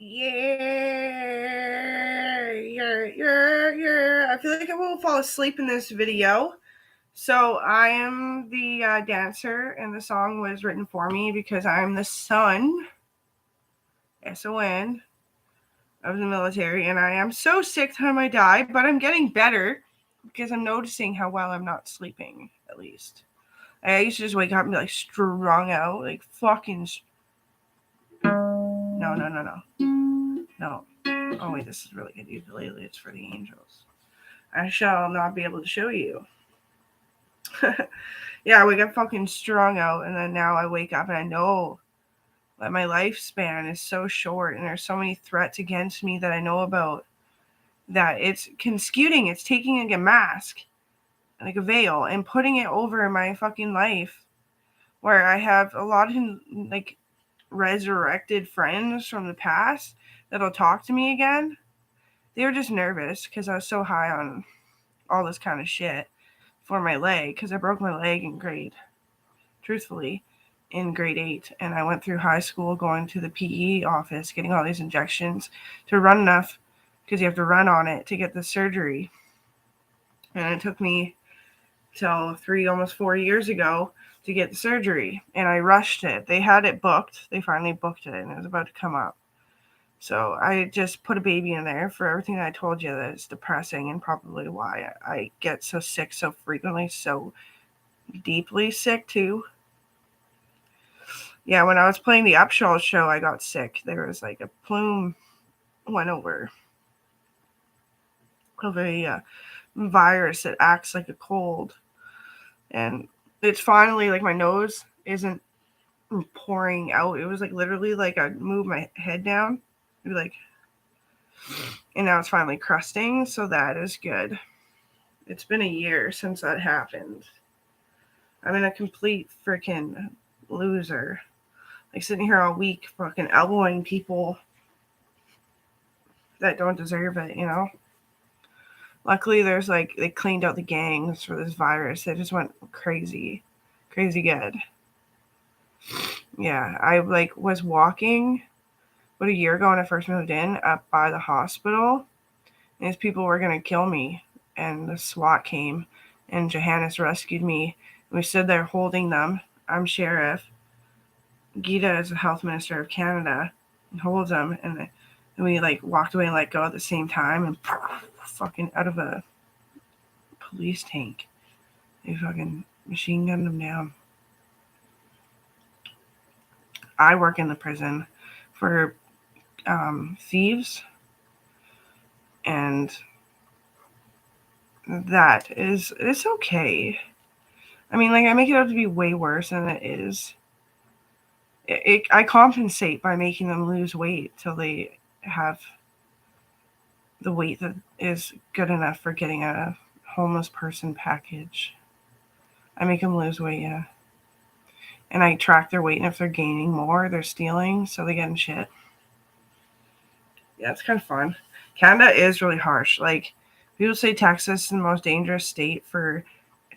Yeah. I feel like I will fall asleep in this video. So I am the dancer, and the song was written for me because I'm the son, S-O-N, of the military, and I am so sick that I might die, but I'm getting better because I'm noticing how well I'm not sleeping, at least. I used to just wake up and be like strung out, like fucking. No. Oh wait, this is really good ukulele. It's for the angels. I shall not be able to show you. Yeah, I wake up fucking strung out, and then now I wake up and I know that my lifespan is so short, and there's so many threats against me that I know about, that it's conscuting. It's taking like a mask, like a veil, and putting it over my fucking life, where I have a lot of like resurrected friends from the past that'll talk to me again. They were just nervous because I was so high on all this kind of shit for my leg, because I broke my leg in grade 8, and I went through high school going to the PE office, getting all these injections to run enough, because you have to run on it to get the surgery. And it took me till almost 4 years ago to get the surgery, and I rushed it. They had it booked. They finally booked it, and it was about to come up. So I just put a baby in there for everything that I told you that is depressing, and probably why I get so sick so frequently, so deeply sick too. Yeah, when I was playing the Upshaw show, I got sick. There was like a plume went over of a virus that acts like a cold. And it's finally like my nose isn't pouring out. It was like literally like I'd move my head down. It'd be like, and now it's finally crusting, so that is good. It's been a year since that happened. I'm in a complete freaking loser. Like sitting here all week fucking elbowing people that don't deserve it, you know? Luckily, there's like, they cleaned out the gangs for this virus. It just went crazy. Crazy good. Yeah, I like was walking about a year ago when I first moved in up by the hospital, and these people were going to kill me. And the SWAT came, and Johannes rescued me. We stood there holding them. I'm sheriff. Gita is the health minister of Canada and holds them. And we like walked away and let go at the same time, and fucking out of a police tank. They fucking machine gunned them down. I work in the prison for thieves, and that is, it's okay. I mean, like, I make it out to be way worse than it is. I compensate by making them lose weight till they have the weight that is good enough for getting a homeless person package. I make them lose weight, yeah. And I track their weight, and if they're gaining more, they're stealing, so they get in shit. Yeah, it's kind of fun. Canada is really harsh. Like, people say Texas is the most dangerous state for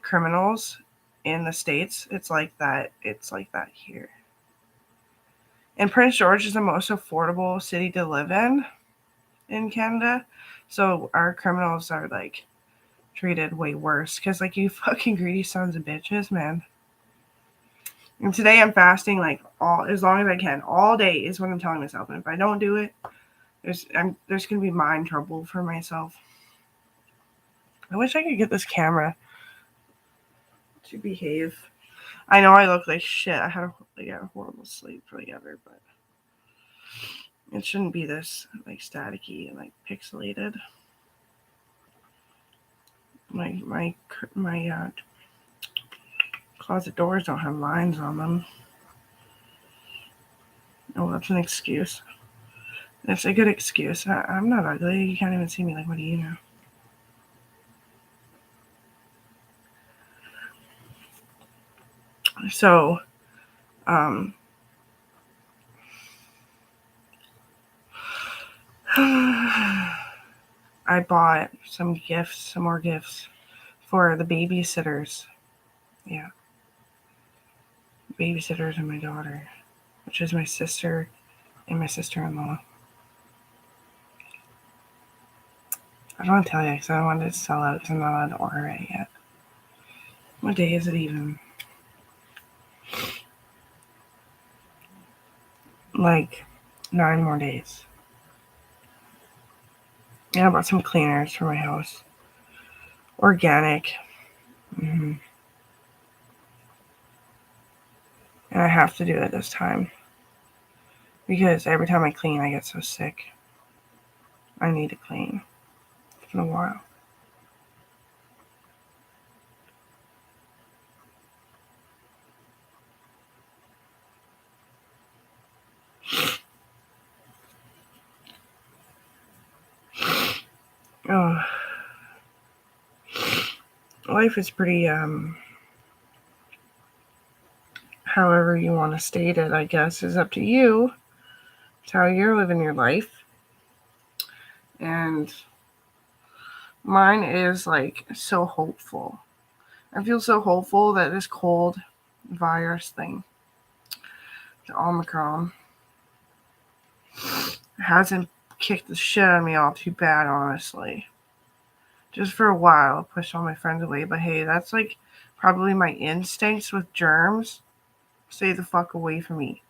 criminals in the States. It's like that. It's like that here. And Prince George is the most affordable city to live in Canada. So our criminals are like treated way worse because, like, you fucking greedy sons of bitches, man. And today I'm fasting like as long as I can. All day is what I'm telling myself. And if I don't do it, there's gonna be mind trouble for myself. I wish I could get this camera to behave. I know I look like shit. I had a horrible sleep forever, but it shouldn't be this like staticky and like pixelated. My closet doors don't have lines on them. Oh, that's an excuse. It's a good excuse. I'm not ugly. You can't even see me. Like, what do you know? So, I bought some more gifts for the babysitters. Yeah. Babysitters and my daughter, which is my sister and my sister-in-law. I don't want to tell you because I don't want it to sell out because I'm not allowed to order it yet. What day is it even? Like 9 more days. Yeah, I bought some cleaners for my house. Organic. Mm-hmm. And I have to do it this time. Because every time I clean, I get so sick. I need to clean. It's been a while. Oh. Life is pretty, however you want to state it, I guess, is up to you. It's how you're living your life. And mine is like so hopeful. I feel so hopeful that this cold virus thing, the Omicron, hasn't kicked the shit out of me all too bad, honestly. Just for a while, I pushed all my friends away, but hey, that's like probably my instincts with germs. Stay the fuck away from me.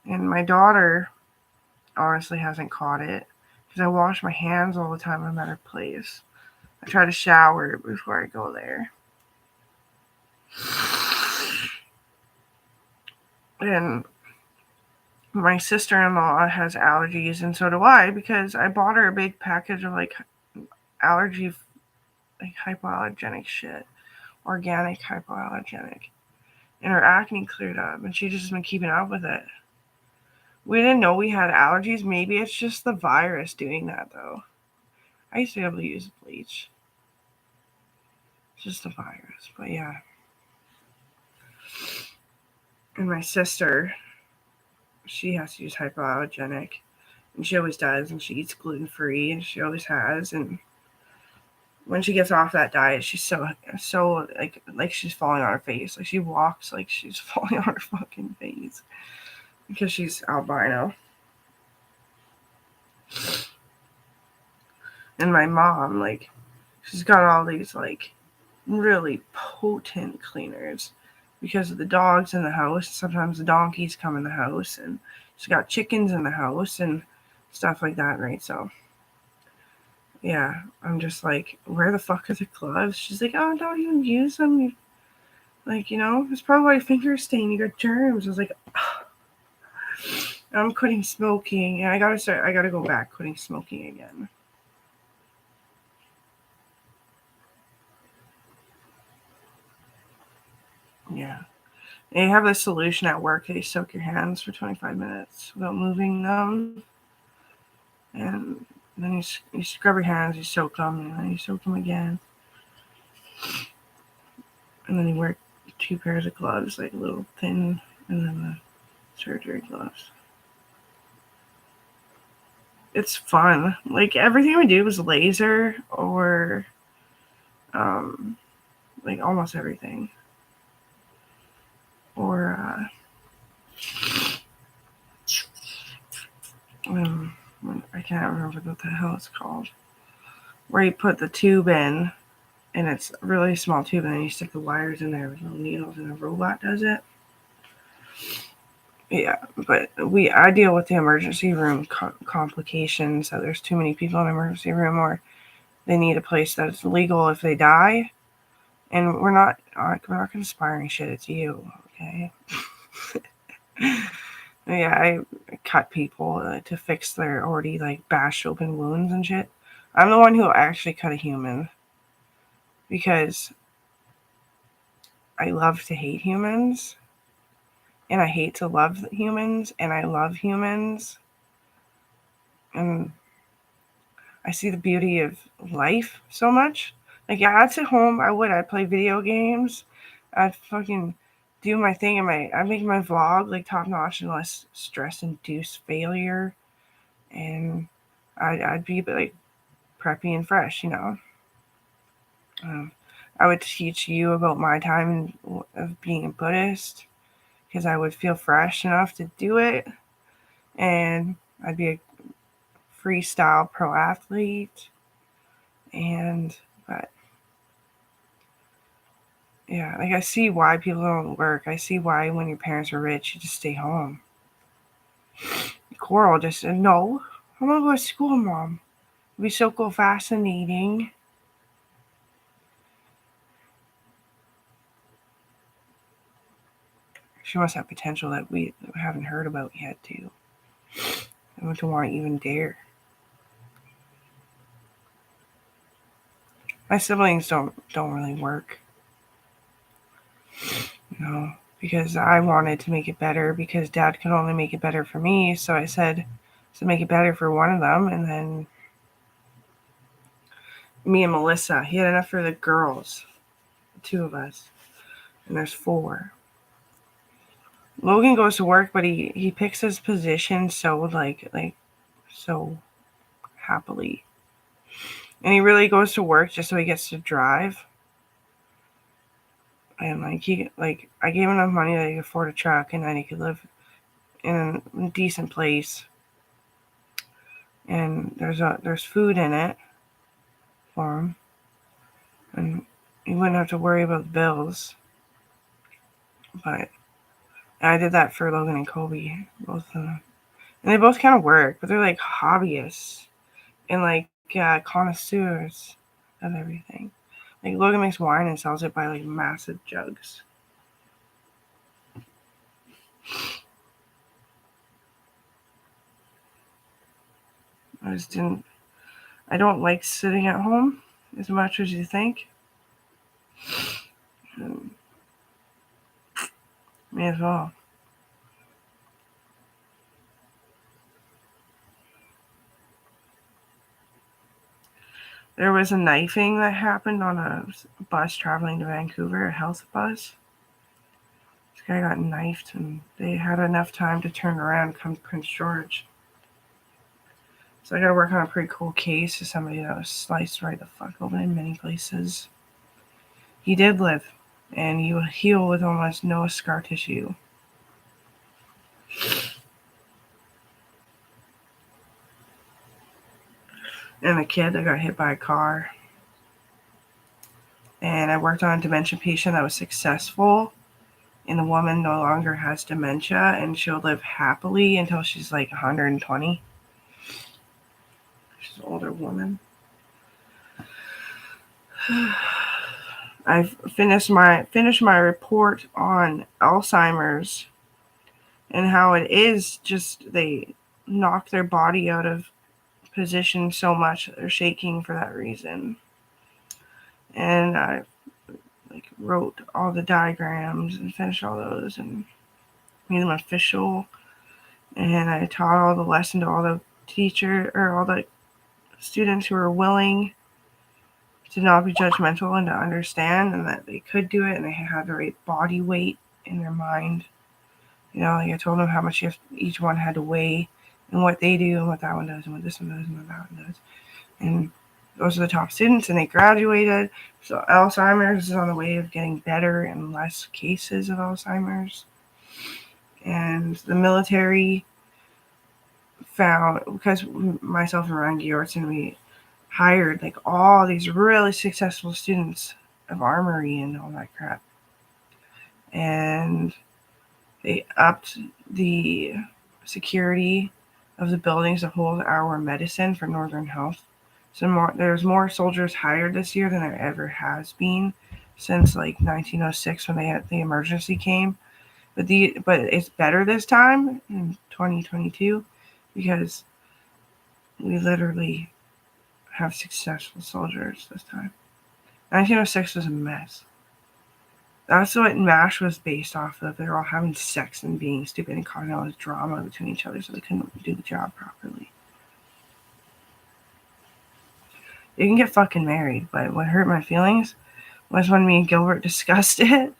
And my daughter honestly hasn't caught it because I wash my hands all the time I'm at her place. I try to shower before I go there. And my sister-in-law has allergies, and so do I, because I bought her a big package of like allergy, like hypoallergenic shit, organic hypoallergenic, and her acne cleared up, and she's just been keeping up with it. We didn't know we had allergies. Maybe it's just the virus doing that, though. I used to be able to use bleach. It's just the virus, but yeah. And my sister, she has to use hypoallergenic, and she always does, and she eats gluten-free, and she always has, and when she gets off that diet, she's so like she's falling on her face. Like she walks like she's falling on her fucking face because she's albino. And my mom, like, she's got all these like really potent cleaners because of the dogs in the house. Sometimes the donkeys come in the house, and she's got chickens in the house and stuff like that, right? So yeah, I'm just like, where the fuck are the gloves? She's like, oh, don't even use them. Like, it's probably a finger stain. You got germs. I was like, oh. I'm quitting smoking, and I gotta go back quitting smoking again. Yeah. They have this solution at work. They soak your hands for 25 minutes without moving them. And then you scrub your hands, you soak them, and then you soak them again. And then you wear 2 pairs of gloves, like a little thin, and then the surgery gloves. It's fun. Like everything we do is laser or like almost everything. Or I can't remember what the hell it's called. Where you put the tube in, and it's a really small tube, and then you stick the wires in there with little needles, and a robot does it. Yeah, but I deal with the emergency room complications. So there's too many people in the emergency room, or they need a place that's legal if they die. And we're not conspiring shit. It's you, okay? Yeah, I cut people to fix their already like bashed open wounds and shit. I'm the one who actually cut a human because I love to hate humans, and I hate to love humans, and I love humans, and I see the beauty of life so much. Like, yeah, I'd sit home. I'd play video games. I'd fucking do my thing, and I'd make my vlog like top notch and less stress induced failure, and I'd be like preppy and fresh, I would teach you about my time of being a Buddhist because I would feel fresh enough to do it, and I'd be a freestyle pro athlete, But yeah, like I see why people don't work. I see why when your parents are rich, you just stay home. Coral just said, no, I want to go to school, Mom. It'd be so cool, fascinating. She must have potential that we haven't heard about yet, too. I don't want to even dare. My siblings don't really work, because I wanted to make it better because Dad could only make it better for me. So I said to make it better for one of them, and then me and Melissa. He had enough for the girls, the two of us, and there's 4. Logan goes to work, but he picks his position so so happily, and he really goes to work just so he gets to drive. And I gave him enough money that he could afford a truck, and then he could live in a decent place. And there's food in it for him, and he wouldn't have to worry about the bills. But I did that for Logan and Kobe, both of them, and they both kind of work, but they're like hobbyists and connoisseurs of everything. Like Logan makes wine and sells it by like massive jugs. I don't like sitting at home as much as you think. Me as well. There was a knifing that happened on a bus traveling to Vancouver, a health bus. This guy got knifed, and they had enough time to turn around and come to Prince George. So I got to work on a pretty cool case of somebody that was sliced right the fuck open in many places. He did live, and he will heal with almost no scar tissue. And a kid that got hit by a car. And I worked on a dementia patient that was successful, and the woman no longer has dementia, and she'll live happily until she's like 120. She's an older woman. I've finished my report on Alzheimer's and how it is just they knock their body out of position so much that they're shaking for that reason. And I wrote all the diagrams and finished all those and made them official. And I taught all the lesson to all the all the students who were willing to not be judgmental and to understand, and that they could do it, and they had the right body weight in their mind. I told them how much each one had to weigh, and what they do, and what that one does, and what this one does, and what that one does. And those are the top students, and they graduated. So Alzheimer's is on the way of getting better and less cases of Alzheimer's. And the military found, because myself and Ryan Georgson, we hired all these really successful students of armory and all that crap. And they upped the security of the buildings that hold our medicine for Northern Health. So there's more soldiers hired this year than there ever has been since 1906 when the emergency came. But it's better this time in 2022 because we literally have successful soldiers this time. 1906 was a mess. That's what MASH was based off of. They were all having sex and being stupid and causing all this drama between each other so they couldn't do the job properly. You can get fucking married, but what hurt my feelings was when me and Gilbert discussed it.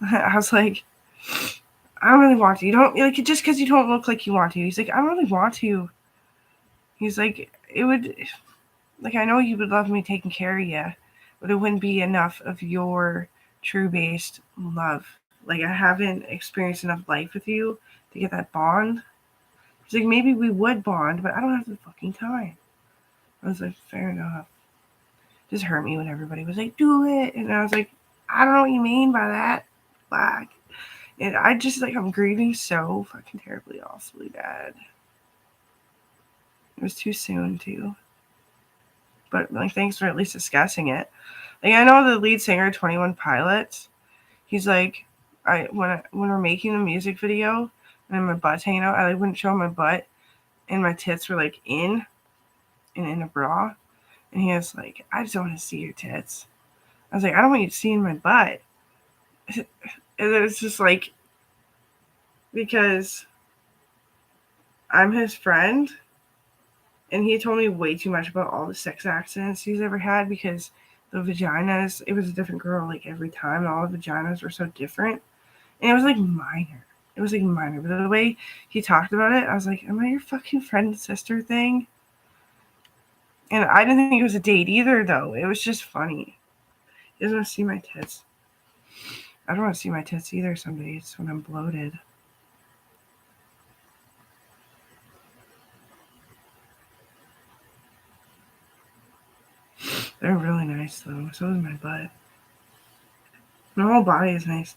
I was like, I don't really want to. You don't just because you don't look like you want to. He's like, I don't really want to. He's like, it would, I know you would love me taking care of you, but it wouldn't be enough of your true based love. I haven't experienced enough life with you to get that bond. He's like, maybe we would bond, but I don't have the fucking time. I was like, fair enough. just hurt me when everybody was like, do it. And I was like, I don't know what you mean by that. Black. And I just like, I'm grieving so fucking terribly, awfully bad. It was too soon too. But like, thanks for at least discussing it. Like, I know the lead singer, 21 Pilots. He's like, when we're making the music video and my butt's hanging out, I like wouldn't show my butt, and my tits were like in a bra. And he was like, I just don't want to see your tits. I was like, I don't want you to see in my butt. And it's just like, because I'm his friend, and he told me way too much about all the sex accidents he's ever had, because the vaginas, it was a different girl like every time, and all the vaginas were so different. And it was like minor. It was like minor. But the way he talked about it, I was like, am I your fucking friend and sister thing? And I didn't think it was a date either, though. It was just funny. He doesn't want to see my tits. I don't want to see my tits either some days when I'm bloated. They're really nice, though. So is my butt. My whole body is nice.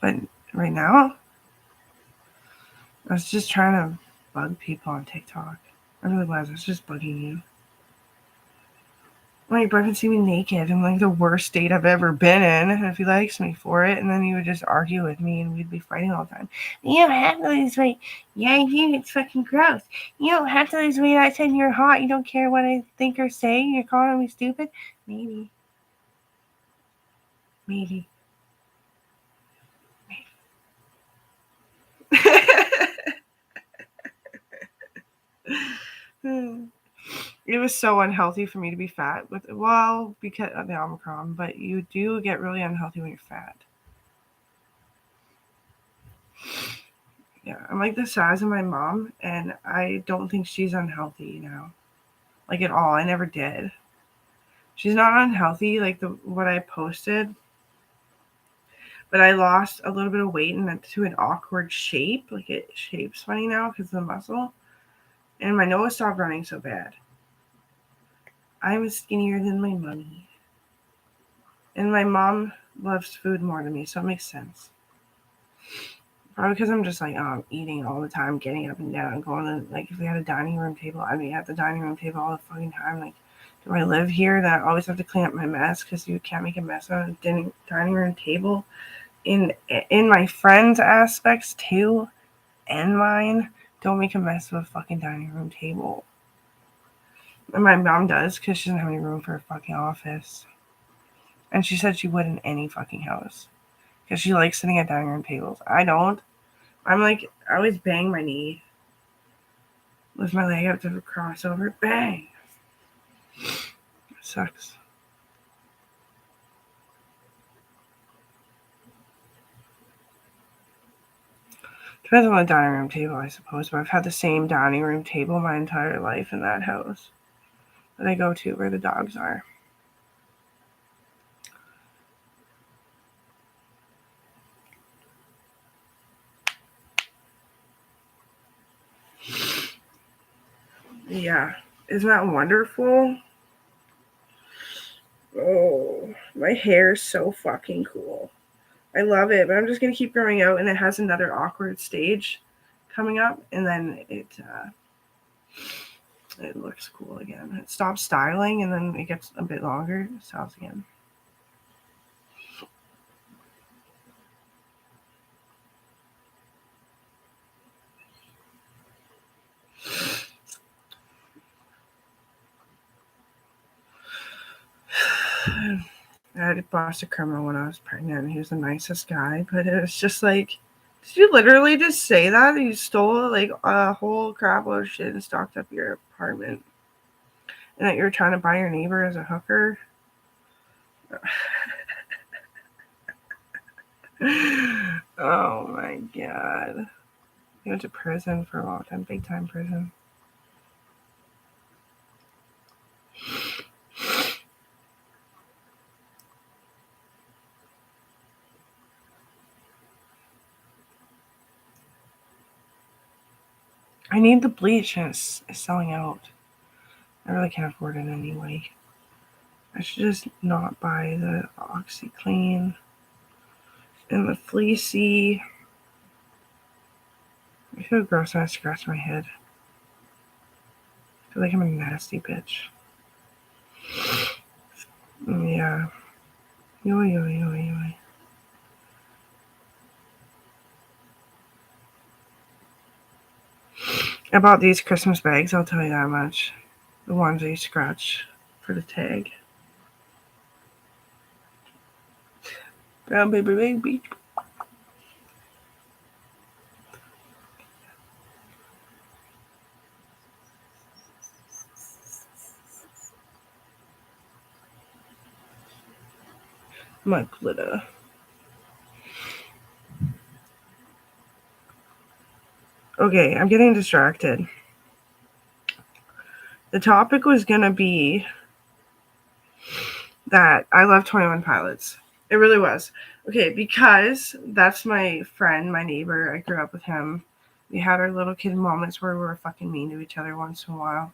But right now, I was just trying to bug people on TikTok. I really was. I was just bugging you. My boyfriend see me naked in like the worst state I've ever been in, and if he likes me for it, and then he would just argue with me, and we'd be fighting all the time. You don't have to lose weight. Yeah, you do. It's fucking gross. You don't have to lose weight. I said you're hot. You don't care what I think or say. You're calling me stupid. Maybe. It was so unhealthy for me to be fat because of the Omicron, but you do get really unhealthy when you're fat. Yeah, I'm like the size of my mom, and I don't think she's unhealthy now, like at all. I never did. She's not unhealthy like what I posted, but I lost a little bit of weight and to an awkward shape. Like it shapes funny now because of the muscle, and my nose stopped running so bad. I'm skinnier than my mommy, and my mom loves food more than me, so it makes sense. Probably because I'm just like eating all the time, getting up and down, going to, like, if we had a dining room table, I'd be at the dining room table all the fucking time. Like, do I live here that I always have to clean up my mess because you can't make a mess on a dining room table? In my friends' aspects too, and mine, don't make a mess of a fucking dining room table. And my mom does because she doesn't have any room for a fucking office. And she said she would in any fucking house because she likes sitting at dining room tables. I don't. I'm like, I always bang my knee. Lift my leg up to the crossover. Bang! It sucks. Depends on the dining room table, I suppose, but I've had the same dining room table my entire life in that house that I go to where the dogs are. Yeah. Isn't that wonderful? Oh, my hair is so fucking cool. I love it, but I'm just going to keep growing out, and it has another awkward stage coming up, and then it looks cool again. It stops styling, and then it gets a bit longer. It stops again. I had a boss a criminal when I was pregnant, and he was the nicest guy, but it was just like, did you literally just say that? You stole like a whole crap load of shit and stocked up your apartment, and that you were trying to buy your neighbor as a hooker? Oh my god. He went to prison for a long time, big time prison. I need the bleach and it's selling out. I really can't afford it anyway. I should just not buy the OxyClean and the Fleecy. I feel gross when I scratch my head. I feel like I'm a nasty bitch. Yeah. Yo. I bought these Christmas bags, I'll tell you that much. The ones that you scratch for the tag. Brown paper baby. My glitter. Okay, I'm getting distracted. The topic was gonna be that I love 21 Pilots. It really was. Okay, because that's my friend, my neighbor. I grew up with him. We had our little kid moments where we were fucking mean to each other once in a while.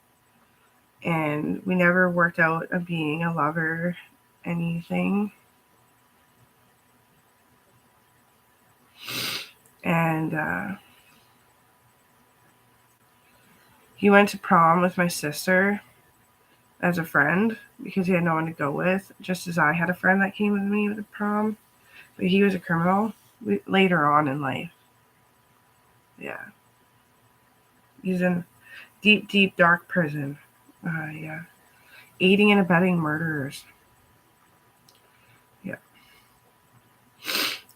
And we never worked out of being a lover, anything. And he went to prom with my sister as a friend because he had no one to go with, just as I had a friend that came with me to prom. But he was a criminal later on in life. Yeah. He's in deep, dark prison. Yeah. Aiding and abetting murderers. Yeah.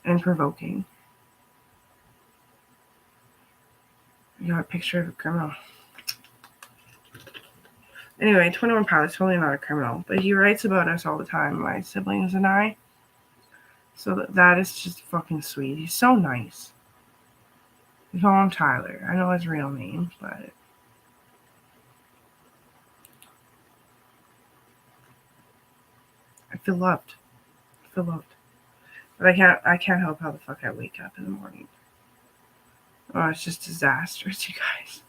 And provoking. You got a picture of a criminal. Anyway, 21 Pilots, totally not a criminal, but he writes about us all the time, my siblings and I. So that is just fucking sweet. He's so nice. We call him Tyler. I know his real name, but I feel loved. But I can't help how the fuck I wake up in the morning. Oh, it's just disastrous, you guys.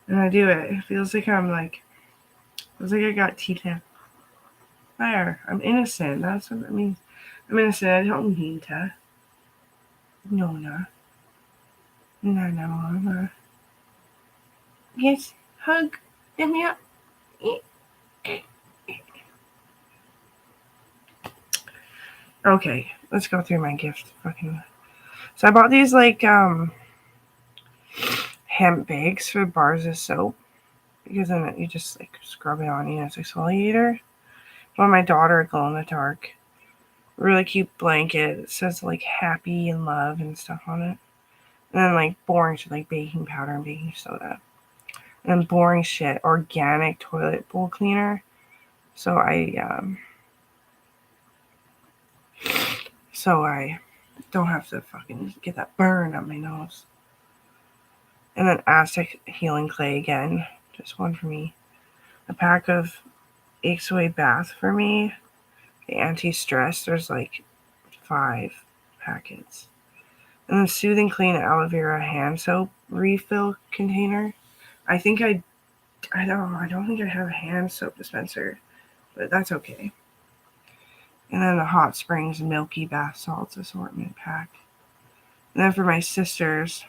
And I do it. It feels like I got T-10. There. I'm innocent. That's what I mean. I'm innocent. I don't need to. No. Mama. Yes. Hug. Give me up. Okay. Let's go through my gift. So I bought these hemp bags for bars of soap. Because then you just scrub it on you as exfoliator. For my daughter, a glow in the dark. Really cute blanket. It says happy and love and stuff on it. And then boring shit baking powder and baking soda. And then boring shit, organic toilet bowl cleaner. So I don't have to fucking get that burn up my nose. And then Aztec healing clay again. Just one for me. A pack of Aches Away Bath for me. The anti-stress, there's 5 packets. And then Soothing Clean Aloe Vera hand soap refill container. I don't think I have a hand soap dispenser, but that's okay. And then the Hot Springs Milky Bath Salts assortment pack. And then for my sisters,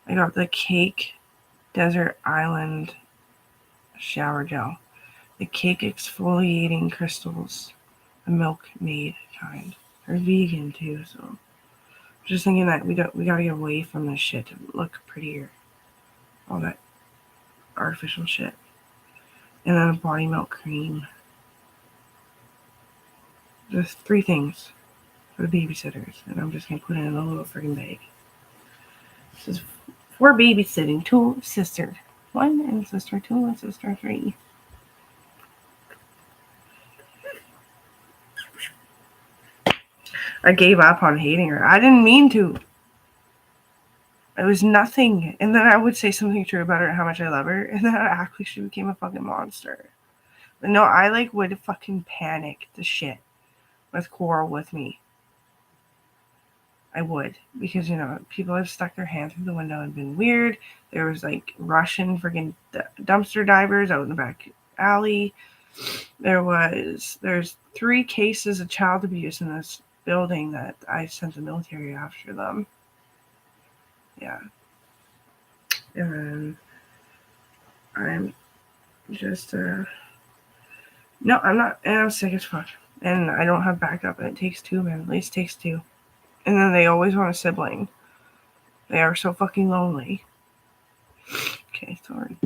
I got the Cake Desert Island shower gel. The Cake exfoliating crystals, the Milkmaid kind. They're vegan too, so I'm just thinking that we gotta get away from this shit to look prettier. All that artificial shit. And then a body milk cream. Just 3 things for the babysitters, and I'm just gonna put it in a little friggin' bag. This is for babysitting 2 sisters. 1 and sister 2 and sister 3. I gave up on hating her. I didn't mean to. It was nothing. And then I would say something true about her, how much I love her, and then I'd act like she became a fucking monster. But no, I would fucking panic the shit with quarrel with me. I would, because, people have stuck their hand through the window and been weird. There was like Russian freaking dumpster divers out in the back alley. There's 3 cases of child abuse in this building that I sent the military after them. Yeah. And I'm just, no, I'm not, and I'm sick as fuck. And I don't have backup, and it takes 2, man. At least takes 2. And then they always want a sibling. They are so fucking lonely. Okay, sorry.